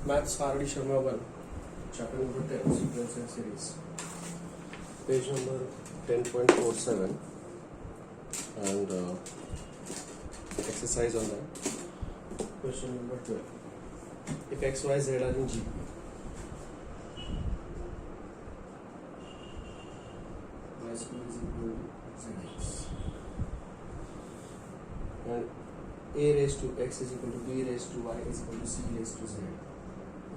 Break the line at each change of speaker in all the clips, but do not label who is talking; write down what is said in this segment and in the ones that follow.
Maths Faradi Sharma 1, chapter number 10, sequence and series, page number 10.47, and exercise on that. Question number 12. If x, y, z are in G, y square is equal to zx, and a raised to x is equal to b raised to y is equal to c raised to z.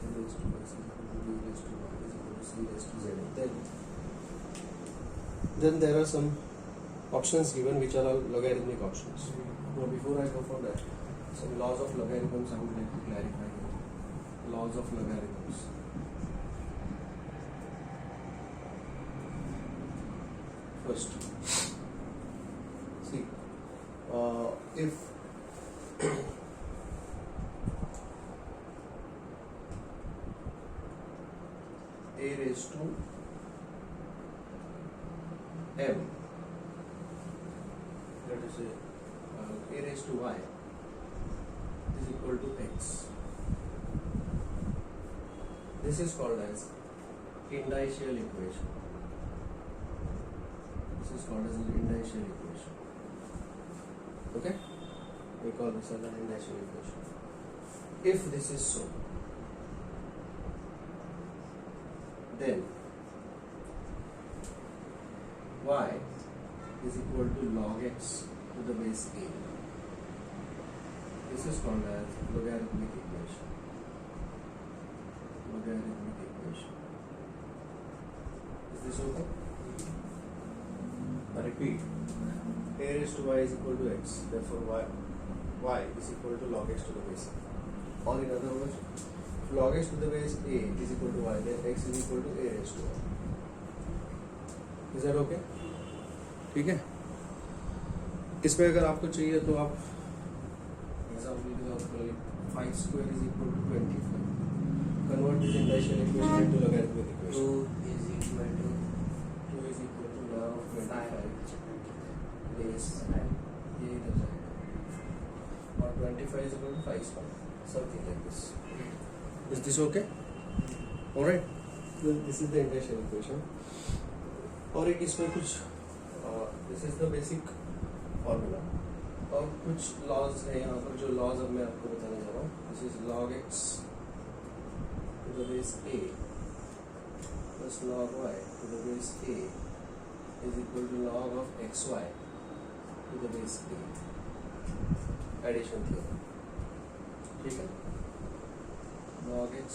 A raised to x is equal to b raised to y is equal to c raised to z. Then there are some options given which are all logarithmic options. Now before I go for that, some laws of logarithms I would like to clarify here. Laws of logarithms. First, see, if a raised to m, let us say a raised to y is equal to x. This is called as indicial equation. This is called as an indicial equation. Okay? We call this as an indicial equation. If this is so, then y is equal to log x to the base a. This is called as logarithmic equation. Logarithmic equation. Is this okay? I repeat. A raised to y is equal to x. Therefore, y is equal to log x to the base a. Or in other words, if log x to the base a is equal to y, then x is equal to a raised to y. Is that okay? ठीक है. इस पे अगर आपको चाहिए तो आप example के तौर पर 5 square is equal to 25. Convert this indicial equation into logarithmic equation.
2 is equal to
2 is equal to log of 25 base ये इधर जाएगा और 25 is equal to 5 square, something like this. Is this okay? Alright. This is the indicial equation. और एक इसमें कुछ this is the basic formula. और कुछ लॉज है यहाँ पर जो लॉज अब मैं आपको बताने जा रहा हूँ. This is log x to the base a plus log y to the base a is equal to log of xy to the base a. Addition theorem. ठीक है. log x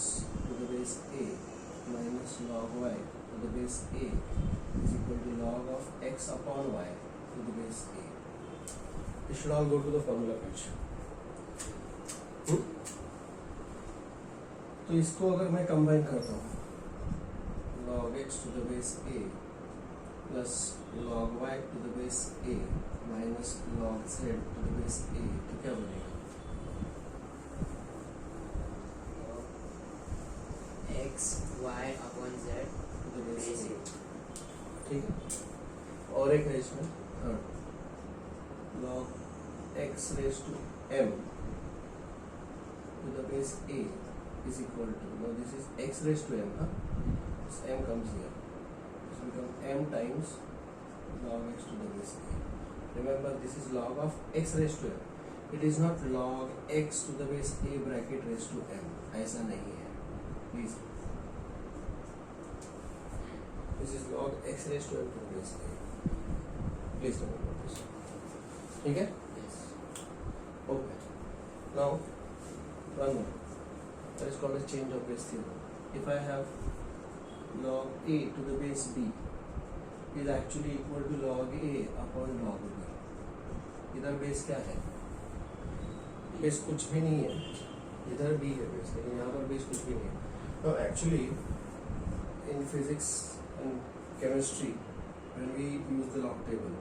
to the base a minus log y to the base a is equal to log of x upon y to the base a. It should all go to the formula page. तो इसको अगर मैं combine करता हूँ log x to the base a plus log y to the base a minus log z to the base a तो क्या बनेगा?
x y upon z
to the base
base
a. ठीक है. और एक है इसमें log x raised to m to the base a is equal to, now this is x raised to m, this m comes here, this will become m times log x to the base a. Remember, this is log of x raised to m, it is not log x to the base a bracket raised to m. ऐसा नहीं है, please. This is log x raised to m to the base a. Please remember this. ठीक है?
yes.
Okay. Now, one more. That is called a change of base theorem. If I have log a to the base b is actually equal to log a upon log b. इधर base क्या है? Base कुछ भी नहीं है. इधर b है base, लेकिन यहाँ पर बेस कुछ भी नहीं है. Now actually, in physics and chemistry, when we use the log table,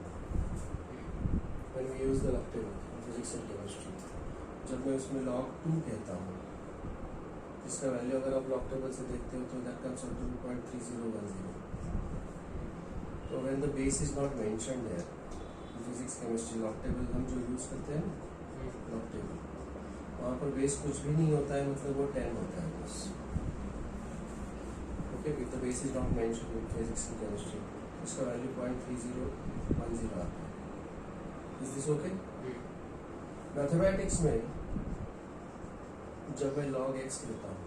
physics and chemistry, जब मैं उसमें log 2 कहता हूँ, इसका वैल्यू अगर आप log टेबल से देखते हो तो that comes out to 2.3010. तो when the base is not mentioned there, physics chemistry log table हम जो यूज करते हैं log table, वहाँ पर बेस कुछ भी नहीं होता है, मतलब वो 10 होता है बस। Okay, if the base is not mentioned in physics and chemistry, इसका वैल्यू 0.3010 आता है। Is this okay? मैथमेटिक्स में जब मैं log x लेता हूँ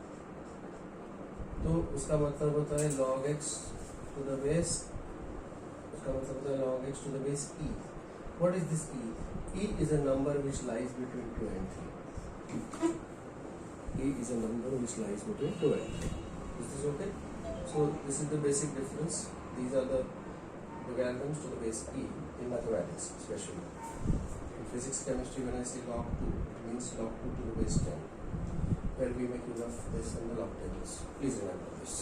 तो उसका मतलब होता है log x to the base, उसका मतलब होता है log x to the base e. What is this e? E is a number which lies between 2 and 3. E is a number which lies between 2 and 3. Is this okay? So this is the basic difference. These are the logarithms to the base e in mathematics especially. In physics, chemistry, when I say log 2, it means log 2 to the base 10. Where we make use of this in the log tables. Please remember this.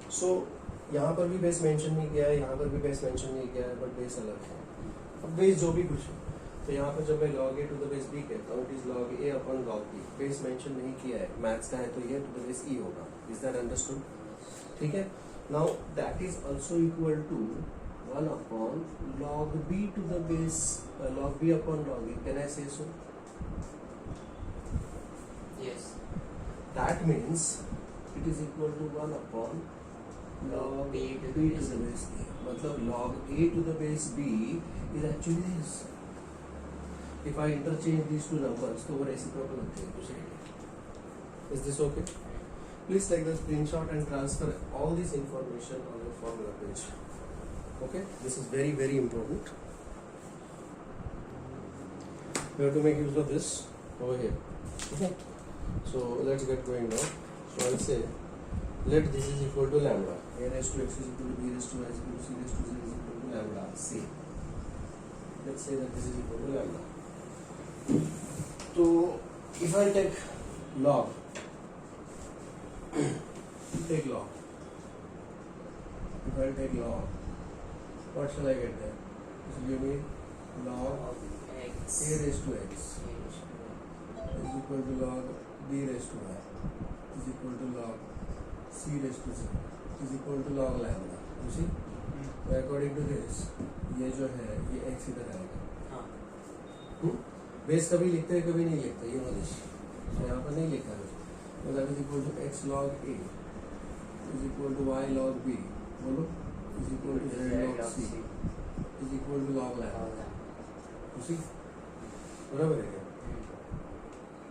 So यहाँ पर भी base mention नहीं किया है, यहाँ पर भी base mention नहीं किया है, बट बेस अलग है। अब बेस जो भी कुछ है, तो यहाँ पर जब मैं log a to the base b कहता हूँ, it is log a upon log b. Base mention नहीं किया है, मैथ्स का है तो ये to the base e होगा। Is that understood? ठीक है। Now that is also equal to 1 upon log b to the base log b upon log a. Can I say so?
Yes.
That means it is equal to 1 upon log
b to
b to the base a. मतलब log a to the base b is actually this. If I interchange these two numbers, तो वो reciprocal होते हैं दूसरे के। Is this okay? Please take the screenshot and transfer all this information on your formula page. Okay? This is very, very important. We have to make use of this over here. Okay? So let's get going now. So I'll say let this is equal to lambda. A raised to x is equal to b raised to y is equal to c raised to z is equal to lambda c. Let's say that this is equal to lambda. So if I take log, take log. If I take log, what shall I get there? This will give me log
X
a raised to x is equal to log b raised to y is equal to log c raised to z is equal to log lambda. You see? So according to this, ये जो है ये x इधर आएगा।
हाँ।
Base कभी लिखते हैं कभी नहीं लिखते, ये वाली तो यहाँ पर नहीं लिखा है। तो that is equal to x log a is equal to y log b, बोलो, is equal to z log c is equal to log lambda. You see? बराबर है क्या?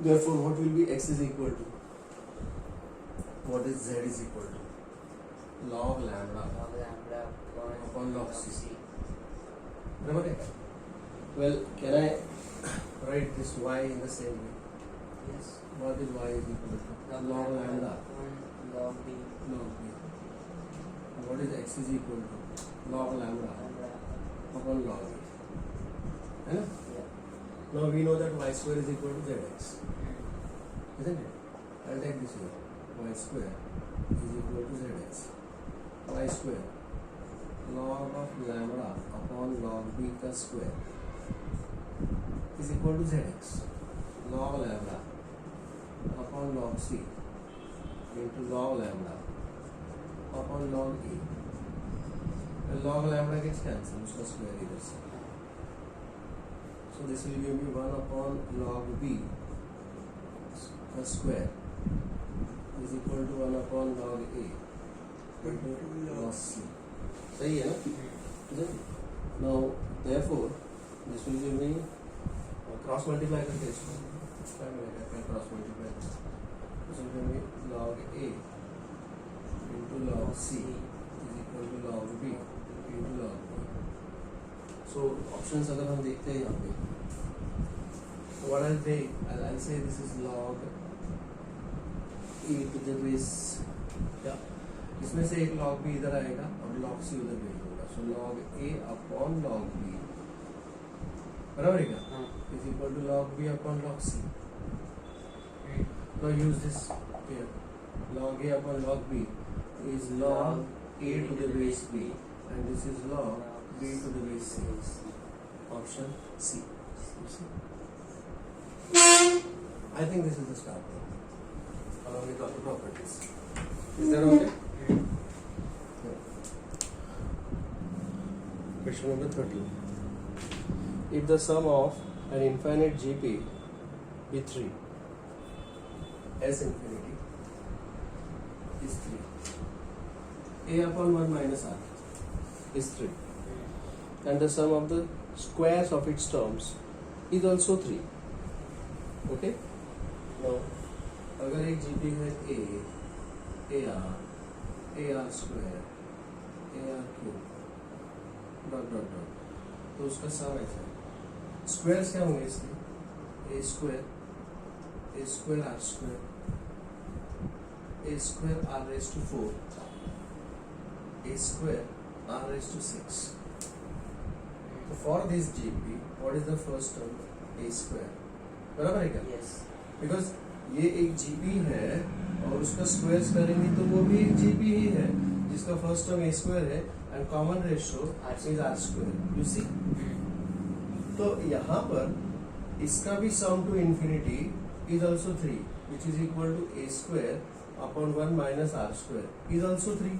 Therefore, what will be x is equal to? What is z is equal to? Log lambda
Log lambda
upon log
c.
c. बराबर है क्या? Well, can I write this y in the same way?
Yes.
What is y is equal to? Log lambda
upon log b.
log b. What is x is equal to? Log lambda
Lambda.
upon log a. है ना?
Yeah.
Now we know that y square is equal to zx, isn't it? I'll take this here. Y square is equal to zx. Y square log of lambda upon log b का square is equal to zx. Log lambda upon log c into log lambda upon log a. And log lambda gets cancelled, उसका square इधर से. So this will give me 1 upon log b a square is equal to 1 upon log a into log c. सही है ना? Isn't it? Now therefore this will give me cross multiply करके इसको क्या मिलेगा? Cross multiply this will give me log a into log c is equal to log b into log b. So options अगर हम देखते हैं यहाँ पे, what I'll take, I'll say this is log a to the base, yeah, इसमें से एक log b इधर आएगा और log c उधर भेज दूंगा. So log a upon log b, बराबर है क्या?
हाँ.
Is equal to log b upon log c. Now use this here. Log a upon log b is log a to the base b, and this is log b to the base c. Option C. You see? I think this is the start point along with all the properties. Is that okay? Question number 13. If the sum of an infinite GP be 3 S infinity is 3. A upon 1 minus R is 3. And the sum of the squares of its terms is also 3. Okay? Now, अगर एक GP है A, AR square, AR cube, dot dot dot, तो उसका सम ऐसा है. Squares क्या होंगे इसके? A square R square, A square R raised to 4, A square R raised to 6. So for this GP, what is the first term? A square. बराबर है क्या?
Yes.
Because ये एक GP है और उसका स्क्वायर्स करेंगे तो वो भी एक GP ही है जिसका फर्स्ट टर्म A square है and common ratio is R square. You see? तो यहाँ पर इसका भी sum to infinity is also 3 which is equal to A square upon 1 minus R square is also 3.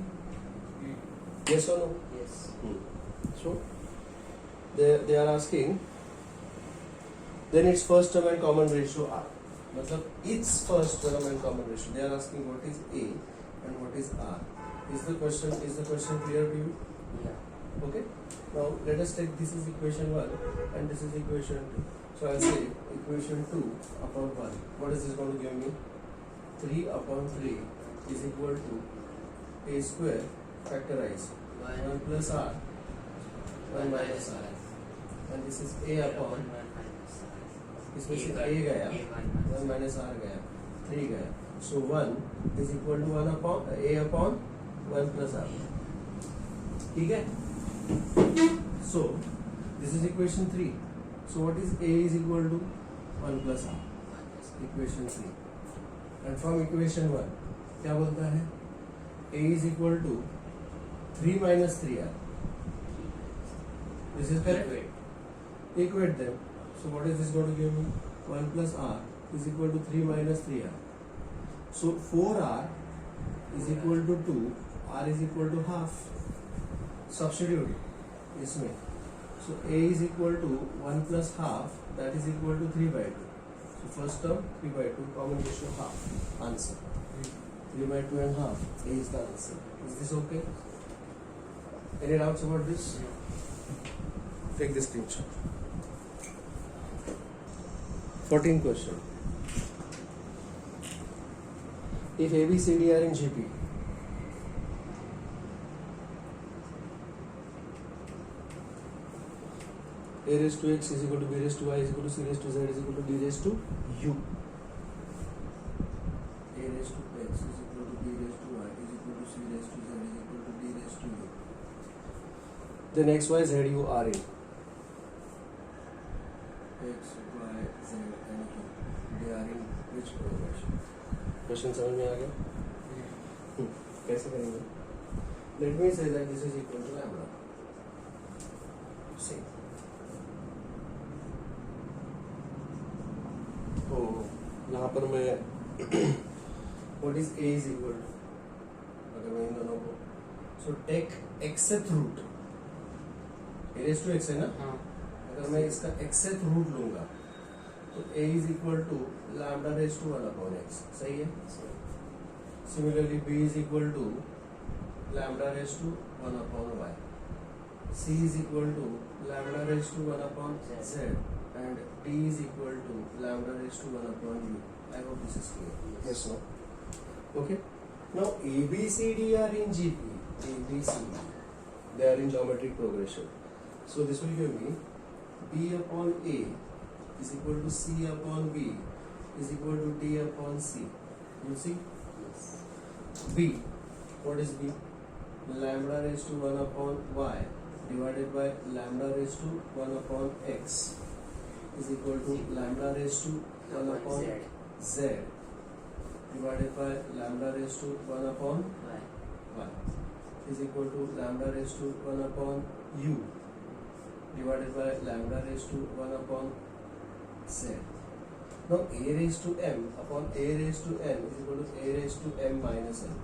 Yes or no?
Yes.
So they are asking then its first term and common ratio R. मतलब its first term and common ratio. They are asking what is A and what is R. Is the question clear to you?
Yeah.
Okay. Now let us take this is equation 1 and this is equation 2. So I'll say equation 2 upon 1. What is this going to give me? 3 upon 3 is equal to A square factorize 1 plus R 1 minus R. And this is A upon इसमें से A गया 1 minus R गया 3 गया. So 1 is equal to 1 upon A upon 1 plus R. ठीक है? So this is equation 3. So what is A is equal to 1 plus R? Equation 3. And from equation 1 क्या बोलता है? A is equal to 3 minus 3R. This is correct? Equate them. So what is this going to give me? 1 plus R is equal to 3 minus 3R. So 4R is equal to 2. R is equal to half. Substitute इसमें. So A is equal to 1 plus half, that is equal to 3 by 2. So first term 3 by 2, common ratio half. Answer. 3 by 2 and half. A is the answer. Is this okay? Any doubts about this? Take this screenshot. 14th question. If A, B, C, D are in GP, A raised to X is equal to B raised to Y is equal to C raised to Z is equal to D raised to U. A raised to X is equal to B raised to Y is equal to C raised to Z is equal to D raised to U. Then X, Y, Z, U are in. X, Y, Z and U. They are in which progression? Question समझ में आ गया? कैसे करेंगे? Let me say that this is equal to lambda. See. तो यहाँ पर मैं what is A is equal to? अगर मैं इन दोनों को so take xth root. A raised to x है ना?
हाँ.
अगर मैं इसका xth रूट लूंगा तो A is equal to lambda raised to 1 upon x. सही है? Similarly B is equal to lambda raised to 1 upon y. C is equal to lambda raised to 1 upon z and D is equal to lambda raised to 1 upon u. I hope this is clear. Yes, no? Okay. Now A, B, C, D are in GP. A, B, C, D. They are in geometric progression. So this will give me B upon A is equal to C upon B is equal to D upon C. You see?
Yes.
B. What is B? Lambda raised to 1 upon y divided by lambda raised to 1 upon x is equal to lambda raised to 1 upon z divided by lambda raised to 1 upon y is equal to lambda raised to 1 upon u divided by lambda raised to 1 upon z. Now a raised to m upon a raised to n is equal to a raised to m minus n.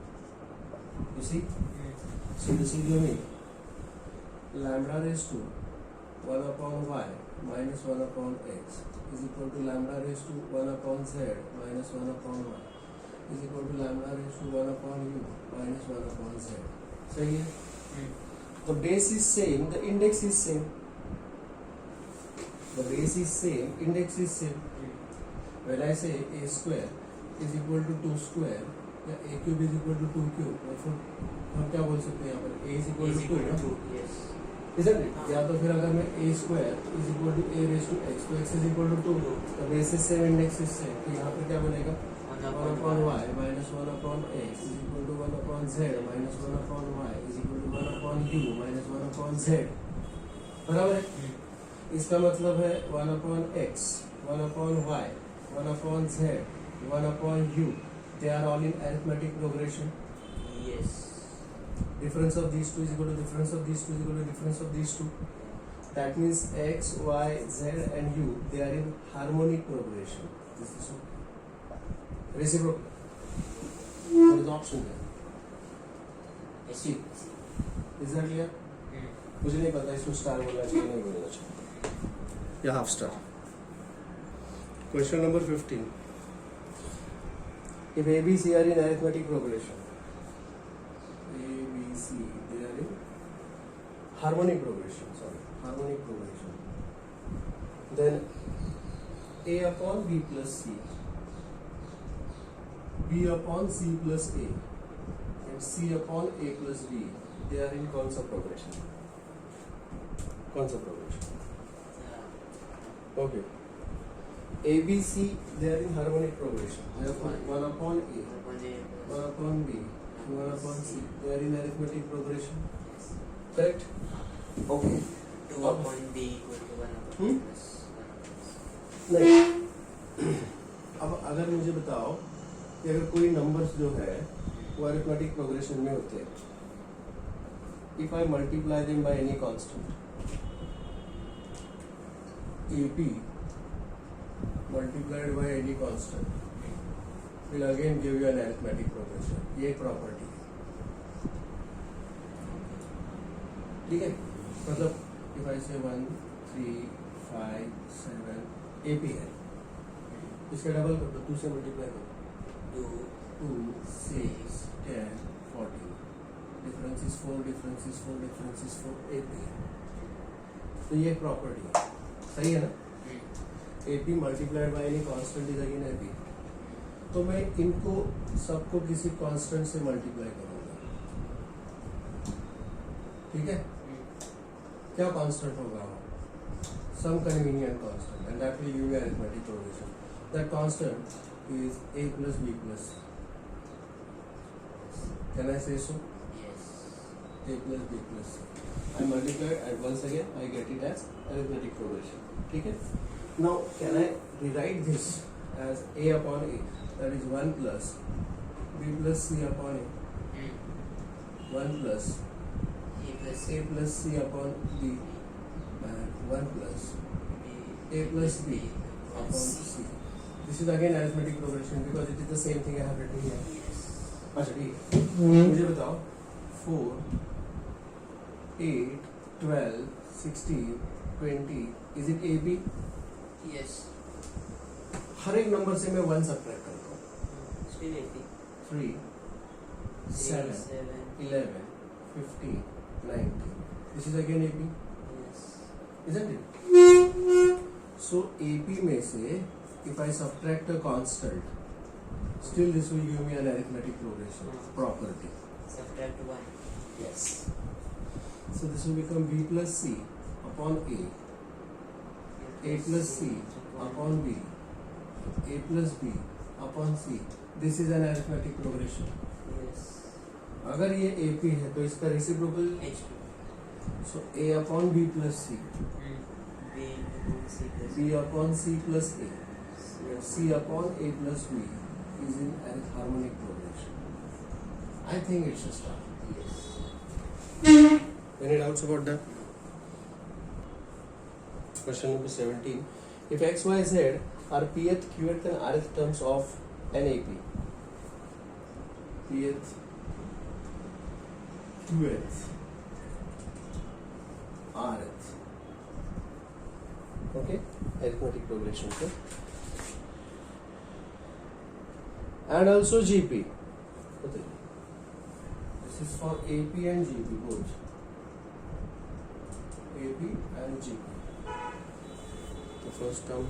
You see? So this will give me lambda raised to 1 upon y minus 1 upon x is equal to lambda raised to 1 upon z minus 1 upon y is equal to lambda raise to 1 upon u minus 1 upon z. सही है? The base is same, the index is same. The base is same, index is same. When I say a square is equal to 2 square या a cube is equal to 2 cube, मतलब हम क्या बोल सकते हैं यहाँ पर a is equal to 2 ना?
Yes.
Isn't it? या तो फिर अगर मैं a square is equal to a raised to x, तो x is equal to 2, the base is same, index is same, तो यहाँ पर क्या बनेगा? 1 upon y minus 1 upon x is equal to 1 upon z minus 1 upon y is equal to 1 upon u minus 1 upon z. बराबर है? इसका मतलब है 1 upon x, 1 upon y, 1 upon z, 1 upon u. They are all in arithmetic progression.
Yes.
Difference of these two is equal to difference of these two is equal to difference of these two. That means x, y, z and u, they are in harmonic progression. This is so. Reciprocal. There is option there.
Yes.
Is that clear? मुझे नहीं पता इसमें star बोलना चाहिए नहीं बोलना चाहिए या half star. Question number 15. If A, B, C are in arithmetic progression, A, B, C, they are in harmonic progression. Harmonic progression. Then A upon B plus C, B upon C plus A, and C upon A plus B, they are in कौन सा progression? कौन सा progression? Okay. A, B, C, they are in harmonic progression. Therefore, 1 upon A, 1 upon B, 1 upon C, they are in arithmetic progression. Correct? Okay.
2 upon B equal to 1 upon plus 1 upon C.
नहीं. अब अगर मुझे बताओ कि अगर कोई numbers जो है वो अरिथमेटिक प्रोग्रेशन में होते हैं, if I multiply them by any constant, AP multiplied by any constant will again give you an arithmetic progression. ये एक प्रॉपर्टी है. ठीक है? मतलब if I say 1, 3, 5, 7 AP है, इसका डबल कर दो, 2 से मल्टीप्लाई करो, 2, 6, 10, 14. Difference is 4, difference is 4, difference is 4, AP है. तो ये एक प्रॉपर्टी है. सही है ना? AP multiplied by any constant is again AP. तो मैं इनको सबको किसी कांस्टेंट से मल्टीप्लाई करूंगा. ठीक है? क्या कांस्टेंट होगा? Some convenient constant, and that will give you arithmetic progression. That constant is A plus B plus C. Can I say so?
Yes.
A plus B plus C. I multiply and once again I get it as arithmetic progression. ठीक है? Now can I rewrite this as A upon A, that is 1 plus B plus C upon A, 1 plus A plus C upon B, and 1 plus A plus B upon C. This is again arithmetic progression because it is the same thing I have written here. अच्छा ठीक है. मुझे बताओ 4, 8, 12, 16, 20, is it AB?
Yes.
हर एक number से मैं 1 subtract करता हूँ.
Still AP.
3, 7, 11, 15, 19. This is again AP,
Yes.
isn't it? So AP में से if I subtract a constant, still this will give me an arithmetic progression property.
Subtract 1.
Yes. So this will become B plus C upon A, A plus C upon B, A plus B upon C. This is an arithmetic progression.
Yes.
अगर ये AP है तो इसका reciprocal,
H2.
so A upon B plus C,
B upon C plus
B upon C plus A, C upon A plus B is in harmonic progression. I think it's a star.
Yes.
Any doubts about that? Question number 17. If X, Y, Z are Pth, Qth and Rth terms of an AP, Pth, Qth, Rth, okay, arithmetic progression. Okay? and also GP. This is for AP and GP both. AP and GP. The first term.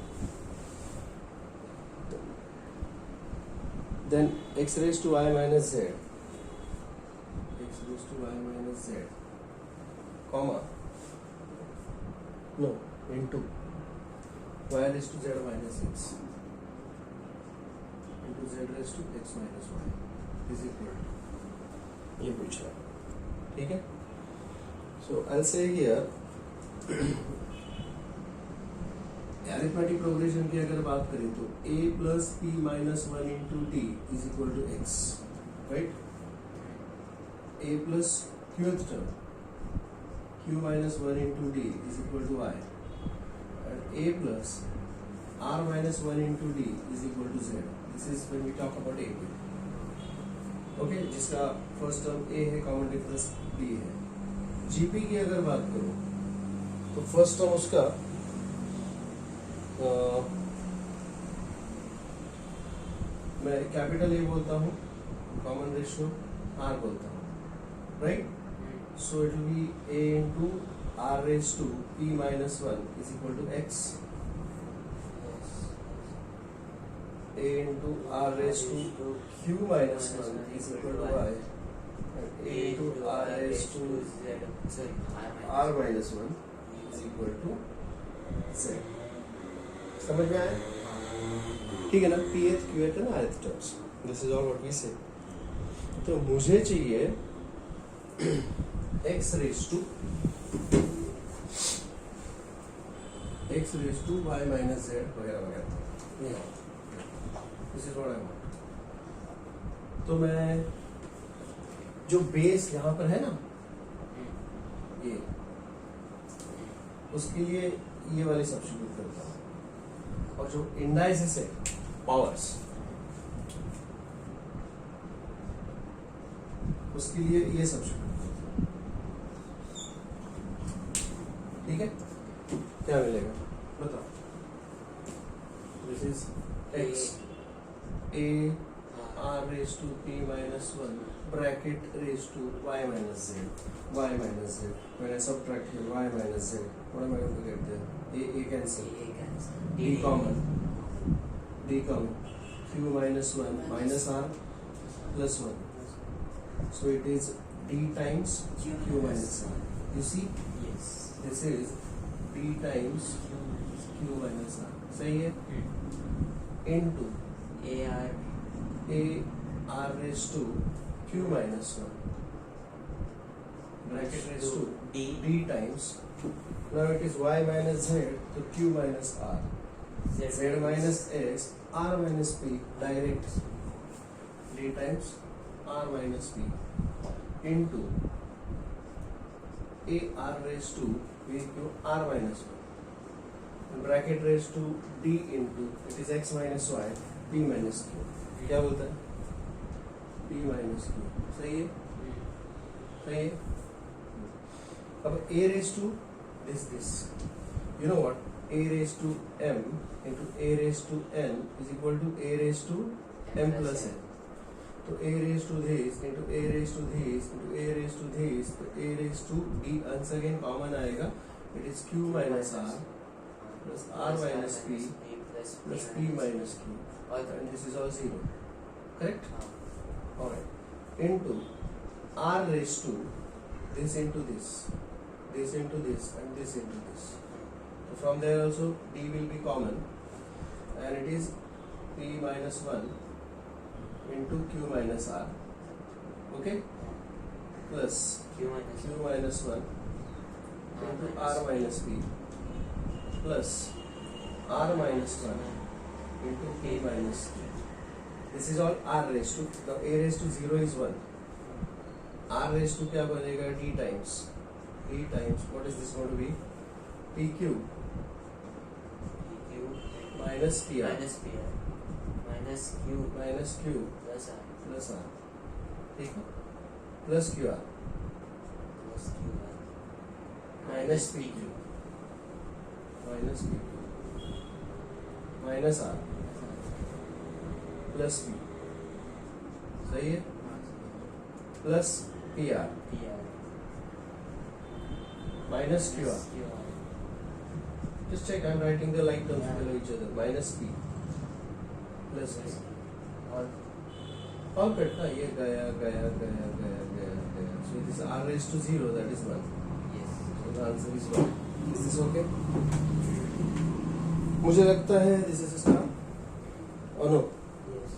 Then x raised to y minus z. X raised to y minus z. Comma. No, into y raised to z minus x into z raised to x minus y is equal to, ये पूछ रहा है, ठीक है. So I'll say here arithmetic progression की अगर बात करें तो a plus p minus 1 into t is equal to x, right? a plus qth term q minus 1 into d is equal to y, and a plus r minus 1 into d is equal to z. This is when we talk about AP. Okay, जिसका first term a है, common difference b है. GP की अगर बात करूं तो first term उसका मैं कैपिटल A बोलता हूँ, कॉमन रेशियो R बोलता हूँ, right? So it will be a into r raised to p minus 1 is equal to x. A into r raised to q minus 1 is equal to y. And a into r raised to r minus 1 is equal to z. समझ में आया? ठीक है ना? pth qth and ith terms. This is all what we say. तो मुझे चाहिए x raised to y minus z वगैरह वगैरह. This is what I want. तो मैं जो बेस यहाँ पर है ना ये, उसके लिए ये वाली सब्स्टिट्यूट करता हूँ, और जो इंडाइसिस है पावर्स उसके लिए ये सब्स्टिट्यूट. ठीक है, क्या मिलेगा बताओ. This is x a r raised to p minus 1 bracket raised to y minus z. When I subtract here y minus z, what am I going to get there? A cancel, d common, q minus 1 minus r plus 1. So it is d times q minus r. You see?
Yes.
This is d times q minus r. सही है? Into a r raised to q minus 1 bracket raised to d times. Now it is y minus z to q minus r, z minus x, r minus p, direct d times r minus p into a r raised to v to r minus 1 bracket raised to d into, it is x minus y, p minus q. क्या बोलता है? p minus q. सही है? सही है? अब a raised to this. You know what? a raised to m into a raised to n is equal to a raised to m plus n. तो a raised to this into a raised to this into a raised to this, तो a raised to d once again common आएगा. It is q minus r plus r minus p plus p minus q, and this is all 0. Correct? Alright. Into r raised to this into this into this, and this into this. So from there also d will be common, and it is p minus 1 into q minus r, okay, plus q minus 1 into r minus p plus r minus 1 into p minus q. This is all r raised to. Now a raised to 0 is 1. r raised to क्या बनेगा? d times what is this going to be? pq minus pr minus q plus r. ठीक है? plus qr minus pq minus r plus p सही है, plus P R minus QR. Just check, I am writing the like terms below each other. Minus P plus P. All cut ना, ये गया गया गया गया गया गया. So this R raised to 0, that is 1.
Yes.
So the answer is 1. Is this okay? मुझे लगता है this is a star. Oh no.
Yes.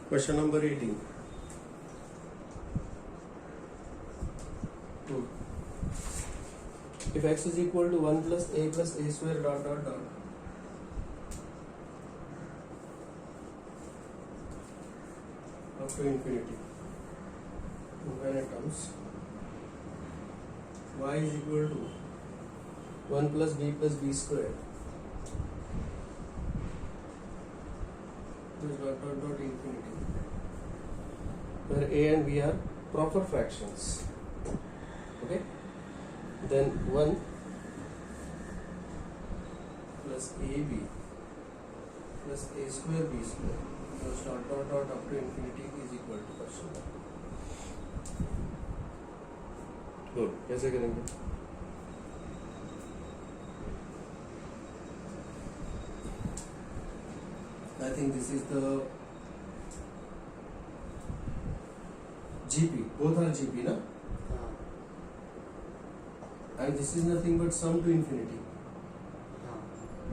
Question number 18. If x is equal to 1 plus a square dot dot dot up to infinity infinite terms, y is equal to 1 plus b square this dot dot dot infinity, where a and b are proper fractions. Okay, then 1 plus ab plus a square b square plus dot dot dot up to infinity is equal to question mark. Good. कैसे करेंगे? I think this is the GP. Both are GP, na? And this is nothing but sum to infinity.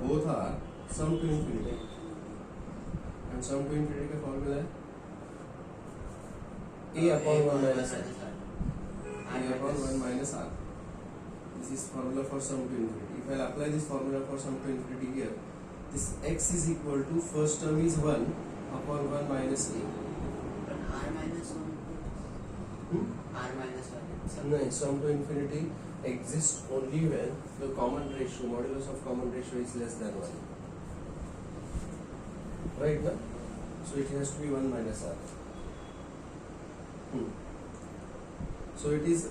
Both are sum to infinity. And sum to infinity का formula है a upon 1 minus r. A upon 1 minus r. This is formula for sum to infinity. If I apply this formula for sum to infinity here, this x is equal to first term is 1 upon 1 minus a.
But r minus 1. R minus 1.
No, sum to infinity exists only when the common ratio, modulus of common ratio is less than 1. Right, na? So it has to be 1 minus r. So it is,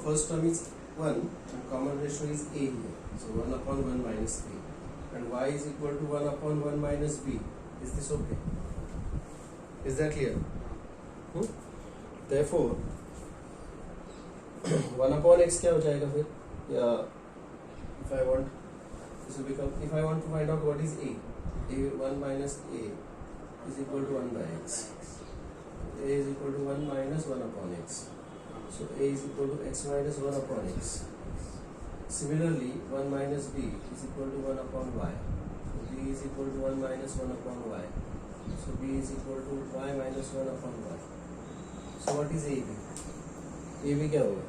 first term is 1 and common ratio is a here. So 1 upon 1 minus a. And y is equal to 1 upon 1 minus b. Is this okay? Is that clear? Therefore, 1 upon x क्या हो जाएगा फिर? If I want, this will become, if I want to find out what is a 1 minus a is equal to 1 by x. A is equal to 1 minus 1 upon x. So a is equal to x minus 1 upon x. Similarly, 1 minus b is equal to 1 upon y. So b is equal to 1 minus 1 upon y. So b is equal to y minus 1 upon y. So what is ab? ab क्या होगा?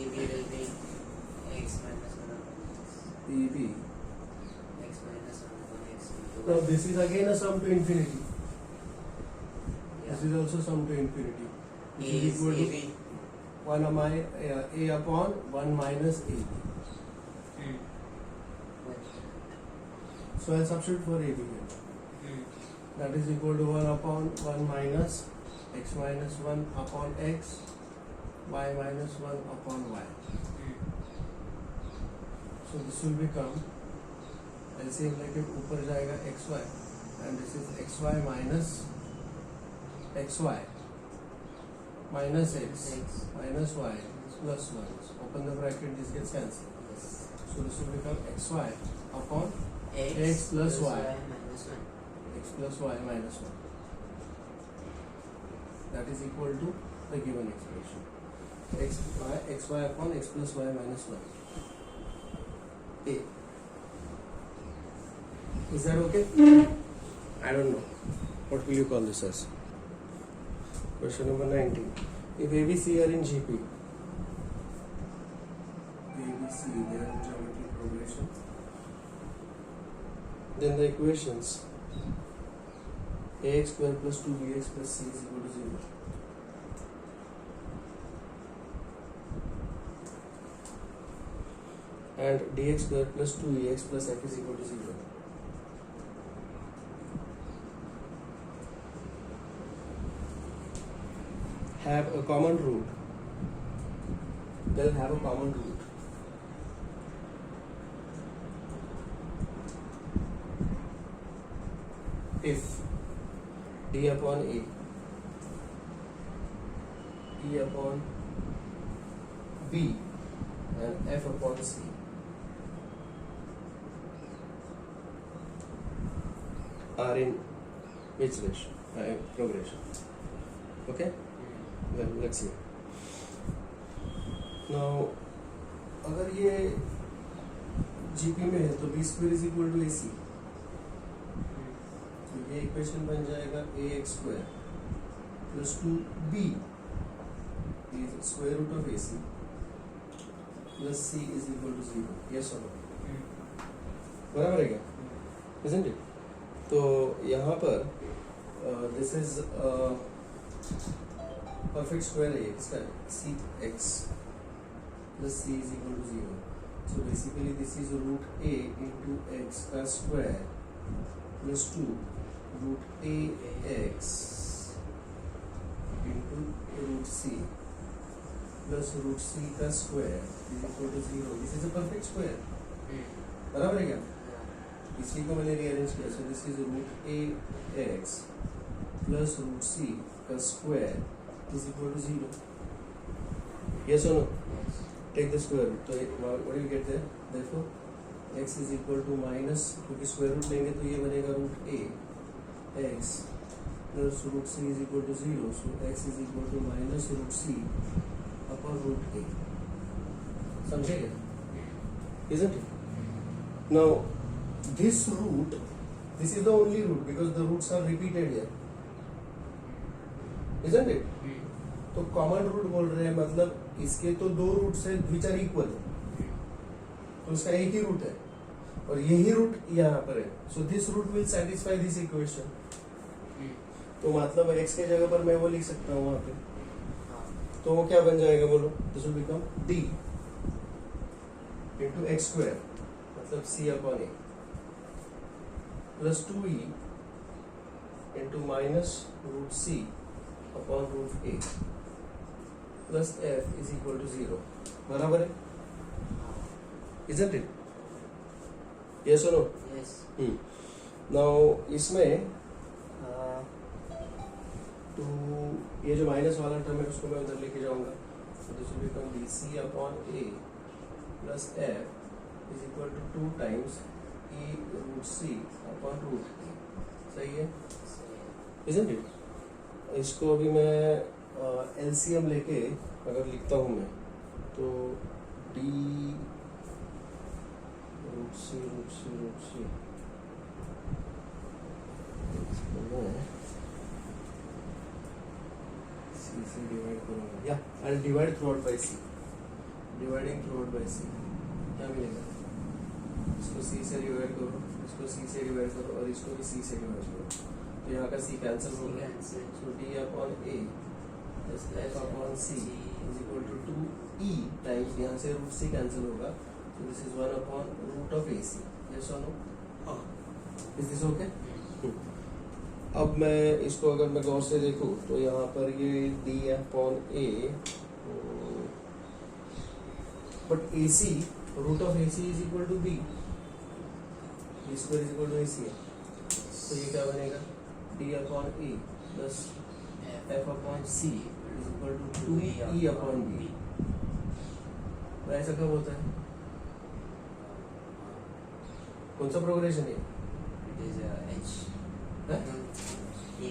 AB will be x minus 1 upon x.
ab.
X minus 1 upon x.
Now this is again a sum to infinity.
Yeah.
This is also sum to infinity.
A
Which is
is
equal to
AB.
1 a upon 1 minus ab. So I'll substitute for ab here. That is equal to 1 upon 1 minus x minus 1 upon x, y minus 1 upon y. So this will become, LCM लेके ऊपर जाएगा xy and this is xy minus xy minus x minus y plus 1. So open the bracket, this gets cancelled. So this will become xy upon x plus y.
minus 1.
X plus y minus 1. That is equal to the given expression. xy upon x plus y minus 1. A. Is that okay? I don't know. What will you call this as? Question number 19. If ABC are in GP, ABC they are in geometric progression, then the equations ax square plus 2bx plus c is equal to 0. And dx square plus 2ex plus f is equal to 0. Have a common root. They'll have a common root. if d upon a, e upon b and f upon c are in which ratio? Progression. Okay? Well, let's see. Now, अगर ये GP में है तो b square is equal to AC. तो ये equation बन जाएगा ax square plus 2b is square root of AC plus c is equal to 0. Yes or no? बराबर है क्या? Isn't it? तो यहाँ पर दिस इज परफेक्ट स्क्वायर है इसका c x plus c is equal to 0. So basically this is root a into x का square plus 2 root a x into root c plus root c का square is equal to 0. This is a perfect square. बराबर है क्या? इसी को मैंने rearrange किया. So this is root a x plus root c का square is equal to 0. Yes और no? Take the square root. तो what do you get there? देखो x is equal to minus, क्योंकि स्क्वायर रूट लेंगे तो ये बनेगा root a x plus root c is equal to 0. So x is equal to minus root c upon root a. समझे क्या? Isn't it? Now this root, this is the only root because the roots are repeated here, isn't it? तो common root बोल रहे हैं, मतलब इसके तो दो रूट्स है विच आर इक्वल, तो उसका एक ही रूट है और यही रूट यहाँ पर है. So this root will satisfy this equation. तो मतलब x के जगह पर मैं वो लिख सकता हूँ वहाँ पे. तो वो क्या बन जाएगा बोलो? This will become d into x square मतलब c upon a plus 2e into minus root c upon root a plus f is equal to 0. बराबर है? Isn't it? Yes or no?
Yes.
Now इसमें तो ये जो minus वाला term है उसको मैं उधर लेके जाऊंगा. तो this will become dc upon a plus f is equal to 2 times e root c upon root a. सही है? Isn't it? इसको अभी मैं LCM लेके अगर लिखता हूँ मैं तो d रूट c c से डिवाइड करूँगा या I divide through out by c. Dividing through out by c क्या मिलेगा? इसको c से डिवाइड करो, इसको c से डिवाइड करो और इसको भी c से डिवाइड करो. तो यहाँ का c कैंसिल हो गया. So d upon a plus f upon c is equal to 2e times यहाँ से रूट c कैंसिल होगा. So this is 1 upon root of AC. Yes or no? Is this okay? अब मैं इसको अगर मैं गौर से देखूं तो यहाँ पर ये d upon a, but AC root of AC is equal to b. b square is equal to AC है. तो ये क्या बनेगा? d upon a plus f upon c is equal to 2e upon b. तो ऐसा कब होता है? कौन सा प्रोग्रेशन है?
It is H.
है?
A.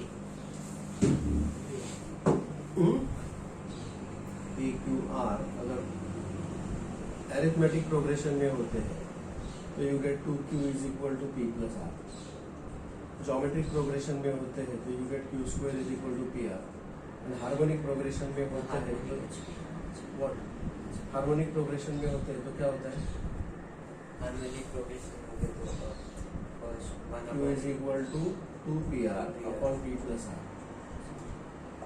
P Q R अगर अरिथमेटिक प्रोग्रेशन में होते हैं तो you get 2Q is equal to P plus R. Geometric progression में होते हैं तो you get Q square is equal to PR. And harmonic progression में होते हैं तो व्हाट? हार्मोनिक प्रोग्रेशन में होते हैं तो क्या होता है?
Harmonic progression हो गया तो first 1
Q is
upon
equal to 2PR upon P plus R.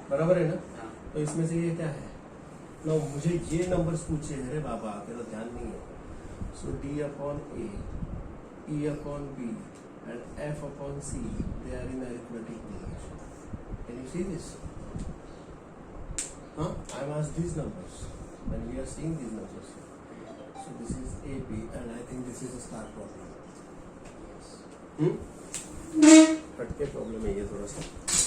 बराबर है ना?
हाँ.
तो इसमें से ये क्या है? ना मुझे ये नंबर्स पूछे हैं रे बाबा, तेरा ध्यान नहीं है. So d upon a, e upon b and f upon c they are in arithmetic progression. Can you see this? हाँ, I am asked these numbers when we are seeing these numbers. So this is AP and I think this is a star problem.
yes.
But problem है ये थोड़ा सा